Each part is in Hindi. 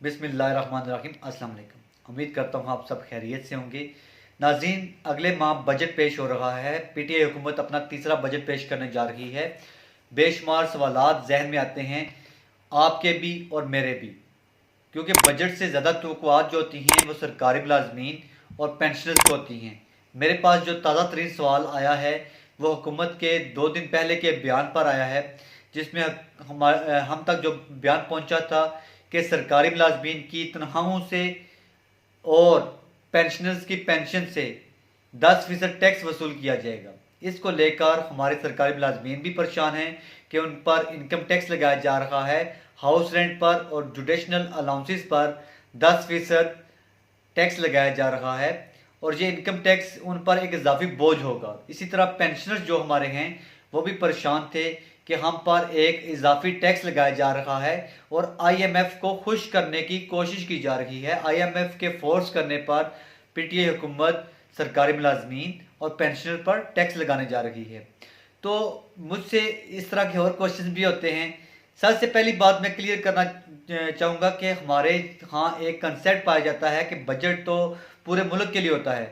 बिस्मिल्लाहिर्रहमानिर्रहीम। अस्सलाम वालेकुम। उम्मीद करता हूँ आप सब खैरियत से होंगे। नाज़रीन, अगले माह बजट पेश हो रहा है। पीटीआई हुकूमत अपना तीसरा बजट पेश करने जा रही है। बेशुमार सवालात जहन में आते हैं, आपके भी और मेरे भी, क्योंकि बजट से ज़्यादा तवक्कुआत जो होती हैं वो सरकारी मुलाजमीन और पेंशनर्स को होती हैं। मेरे पास जो ताज़ा तरीन सवाल आया है वो हुकूमत के 2 दिन पहले के बयान पर आया है, जिसमें हम तक जो बयान पहुंचा था कि सरकारी मुलाजमीन की तनख्वाहों से और पेंशनर्स की पेंशन से 10% टैक्स वसूल किया जाएगा। इसको लेकर हमारे सरकारी मुलाजमीन भी परेशान हैं कि उन पर इनकम टैक्स लगाया जा रहा है। हाउस रेंट पर और जुडिशनल अलाउंसेस पर 10% टैक्स लगाया जा रहा है और ये इनकम टैक्स उन पर एक इजाफी बोझ होगा। इसी तरह पेंशनर्स जो हमारे हैं वो भी परेशान थे कि हम पर एक इजाफी टैक्स लगाया जा रहा है और आईएमएफ को खुश करने की कोशिश की जा रही है। आईएमएफ के फोर्स करने पर पीटीआई हुकूमत सरकारी मुलाजमीन और पेंशनर पर टैक्स लगाने जा रही है। तो मुझसे इस तरह के और क्वेश्चन भी होते हैं। सबसे पहली बात मैं क्लियर करना चाहूँगा कि हमारे यहाँ एक कंसेप्ट पाया जाता है कि बजट तो पूरे मुल्क के लिए होता है,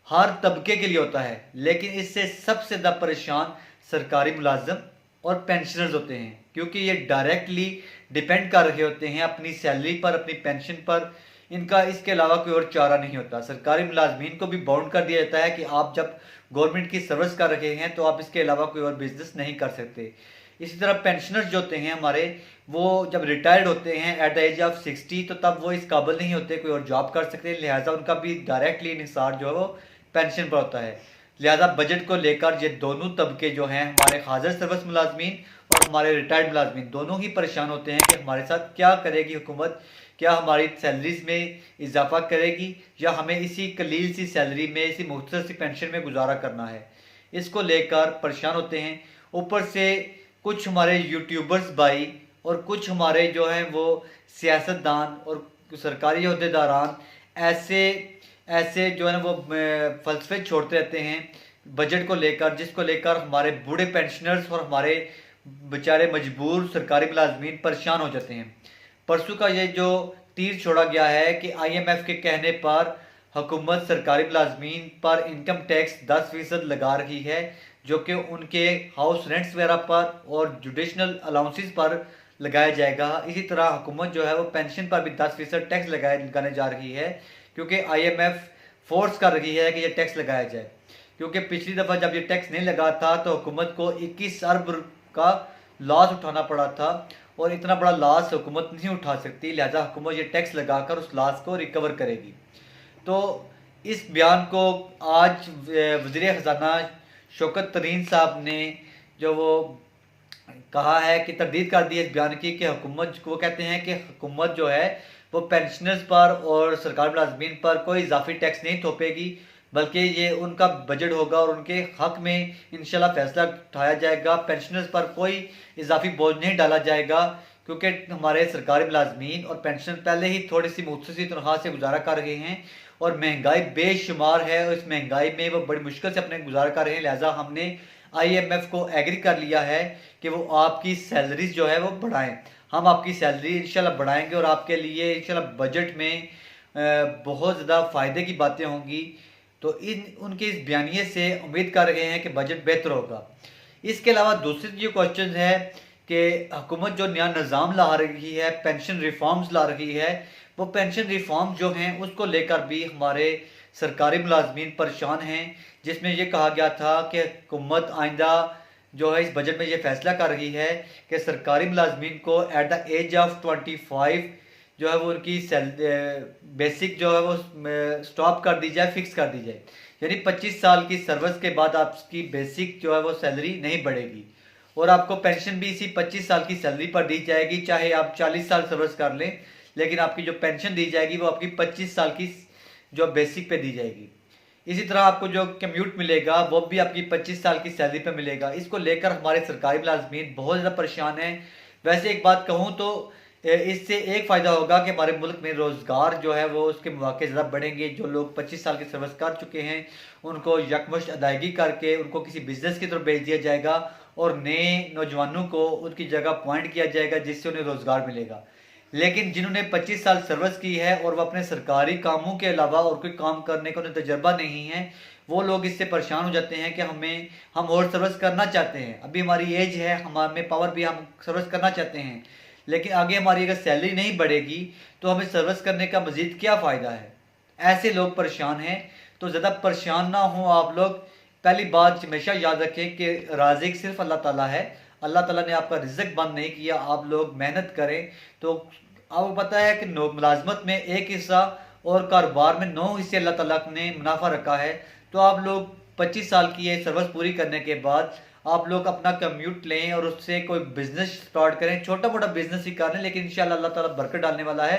हर तबके के लिए होता है, लेकिन इससे सबसे ज़्यादा परेशान सरकारी मुलाजम और पेंशनर्स होते हैं, क्योंकि ये डायरेक्टली डिपेंड कर रहे होते हैं अपनी सैलरी पर, अपनी पेंशन पर। इनका इसके अलावा कोई और चारा नहीं होता। सरकारी मुलाजमीन को भी बाउंड कर दिया जाता है कि आप जब गवर्नमेंट की सर्विस कर रहे हैं तो आप इसके अलावा कोई और बिजनेस नहीं कर सकते। इसी तरह पेंशनर्स जो होते हैं हमारे, वो जब रिटायर्ड होते हैं एट द एज ऑफ 60, तो तब वो इस काबिल नहीं होते कोई और जॉब कर सकते, लिहाजा उनका भी डायरेक्टली इंहिसार जो है वो पेंशन पर होता है। लिहाजा बजट को लेकर ये दोनों तबके जो हैं, हमारे हाजिर सर्विस मुलाजमीन और हमारे रिटायर्ड मुलाजमीन, दोनों ही परेशान होते हैं कि हमारे साथ क्या करेगी हुकूमत। क्या हमारी सैलरीज में इजाफा करेगी या हमें इसी कलील सी सैलरी में, इसी मुख्तसर सी पेंशन में गुजारा करना है। इसको लेकर परेशान होते हैं। ऊपर से कुछ हमारे यूट्यूबर्स भाई और कुछ हमारे जो हैं वो सियासतदान और सरकारी अहदेदारान ऐसे ऐसे जो है वो फलसफे छोड़ते रहते हैं बजट को लेकर, जिसको लेकर हमारे बूढ़े पेंशनर्स और हमारे बेचारे मजबूर सरकारी मुलाजमीन परेशान हो जाते हैं। परसों का ये जो तीर छोड़ा गया है कि आईएमएफ के कहने पर हुकूमत सरकारी मुलाजमीन पर इनकम टैक्स 10% लगा रही है, जो कि उनके हाउस रेंट्स वगैरह पर और जुडिशनल अलाउंसेस पर लगाया जाएगा। इसी तरह हुकूमत जो है वो पेंशन पर भी 10% टैक्स लगाने जा रही है, क्योंकि आईएमएफ फोर्स कर रही है कि ये टैक्स लगाया जाए। क्योंकि पिछली दफ़ा जब ये टैक्स नहीं लगा था तो हुकूमत को 21 अरब का लॉस उठाना पड़ा था और इतना बड़ा लॉस हुकूमत नहीं उठा सकती, लिहाजा हुकूमत ये टैक्स लगाकर उस लॉस को रिकवर करेगी। तो इस बयान को आज वज़ीर ख़जाना शौकत तरीन साहब ने जो वो कहा है कि तरदीद कर दी है इस बयान की कि हुकूमत को, वो कहते हैं कि हुकूमत जो है वो पेंशनर्स पर और सरकारी मुलाजमीन पर कोई इजाफी टैक्स नहीं थोपेगी, बल्कि ये उनका बजट होगा और उनके हक में इंशाल्लाह फैसला उठाया जाएगा। पेंशनर्स पर कोई इजाफी बोझ नहीं डाला जाएगा, क्योंकि हमारे सरकारी मुलाजमीन और पेंशन पहले ही थोड़ी सी मुख्तसर तनख्वाह से गुजारा कर रहे हैं और महंगाई बेशुमार है और इस महंगाई में वो बड़ी मुश्किल से अपने गुजारा कर रहे हैं। लिहाजा हमने आईएमएफ को एग्री कर लिया है कि वो आपकी सैलरीज जो है वो बढ़ाएं। हम आपकी सैलरी इंशाल्लाह बढ़ाएंगे और आपके लिए इंशाल्लाह बजट में बहुत ज़्यादा फ़ायदे की बातें होंगी। तो इन उनके इस बयानिए से उम्मीद कर रहे हैं कि बजट बेहतर होगा। इसके अलावा दूसरी जो क्वेश्चन है कि हुकूमत जो नया निज़ाम ला रही है, पेंशन रिफॉर्म्स ला रही है, वो पेंशन रिफॉर्म जो हैं उसको लेकर भी हमारे सरकारी मुलाजमीन परेशान हैं, जिसमें ये कहा गया था कि हुकूमत आइंदा जो है इस बजट में ये फैसला कर रही है कि सरकारी मुलाजमीन को एट द एज ऑफ 25 जो है वो उनकी बेसिक जो है वो स्टॉप कर दी जाए, फिक्स कर दी जाए। यानी 25 साल की सर्विस के बाद आपकी बेसिक जो है वो सैलरी नहीं बढ़ेगी और आपको पेंशन भी इसी 25 साल की सैलरी पर दी जाएगी, चाहे आप 40 साल सर्विस कर लें, लेकिन आपकी जो पेंशन दी जाएगी वो आपकी 25 साल की जो बेसिक पे दी जाएगी। इसी तरह आपको जो कम्यूट मिलेगा वो भी आपकी 25 साल की सैलरी पे मिलेगा। इसको लेकर हमारे सरकारी मुलाजमीन बहुत ज़्यादा परेशान हैं। वैसे एक बात कहूँ तो इससे एक फ़ायदा होगा कि हमारे मुल्क में रोज़गार जो है वो उसके मौके ज़्यादा बढ़ेंगे। जो लोग 25 साल की सर्विस कर चुके हैं उनको यकमुश्त अदायगी करके उनको किसी बिजनेस की तरफ भेज दिया जाएगा और नए नौजवानों को उनकी जगह अपॉइंट किया जाएगा, जिससे उन्हें रोज़गार मिलेगा। लेकिन जिन्होंने 25 साल सर्विस की है और वो अपने सरकारी कामों के अलावा और कोई काम करने का उन्हें तजर्बा नहीं है, वो लोग इससे परेशान हो जाते हैं कि हम और सर्विस करना चाहते हैं, अभी हमारी एज है, हमें पावर भी, हम सर्विस करना चाहते हैं, लेकिन आगे हमारी अगर सैलरी नहीं बढ़ेगी तो हमें सर्विस करने का मज़ीद क्या फ़ायदा है। ऐसे लोग परेशान हैं, तो ज़्यादा परेशान ना हो आप लोग। पहली बात हमेशा याद रखें कि राज़िक सिर्फ अल्लाह ताला है। अल्लाह ताला ने आपका रिज़्क बंद नहीं किया, आप लोग मेहनत करें। तो आपको पता है कि मुलाजमत में एक हिस्सा और कारोबार में 9 हिस्से अल्लाह ताला ने मुनाफा रखा है। तो आप लोग 25 साल की ये सर्विस पूरी करने के बाद आप लोग अपना कम्यूट लें और उससे कोई बिजनेस स्टार्ट करें, छोटा मोटा बिजनेस ही कर लें, लेकिन इंशाल्लाह अल्लाह ताला बरकत डालने वाला है।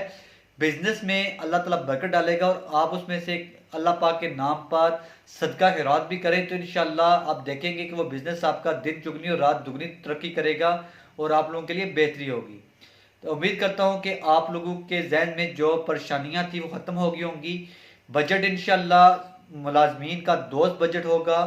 बिजनेस में अल्लाह ताला बरकत डालेगा और आप उसमें से अल्लाह पाक के नाम पर सदका खैरात भी करें तो इंशाल्लाह आप देखेंगे कि वो बिजनेस आपका दिन चुगनी और रात दुगनी तरक्की करेगा और आप लोगों के लिए बेहतरी होगी। तो उम्मीद करता हूँ कि आप लोगों के जहन में जो परेशानियाँ थी वो ख़त्म हो गई होंगी। बजट इंशाल्लाह मुलाजमीन का दोस्त बजट होगा।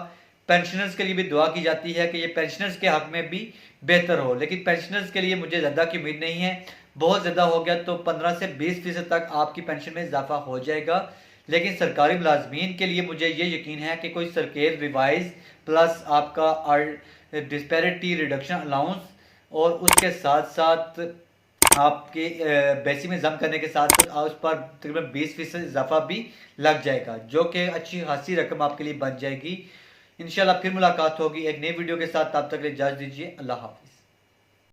पेंशनर्स के लिए भी दुआ की जाती है कि ये पेंशनर्स के हक में भी बेहतर हो, लेकिन पेंशनर्स के लिए मुझे ज़्यादा की उम्मीद नहीं है। बहुत ज़्यादा हो गया तो 15 से 20% तक आपकी पेंशन में इजाफा हो जाएगा, लेकिन सरकारी मुलाजमीन के लिए मुझे ये यकीन है कि कोई सरकेल रिवाइज प्लस आपका डिस्पैरिटी रिडक्शन अलाउंस और उसके साथ साथ आपके बेसिक में जम करने के साथ साथ उस पर तकरीबन 20% इजाफा भी लग जाएगा, जो कि अच्छी खासी रकम आपके लिए बन जाएगी। इंशाल्लाह फिर मुलाकात होगी एक नई वीडियो के साथ, तब तक के लिए इजाज़त दीजिए। अल्लाह हाफ़िज़।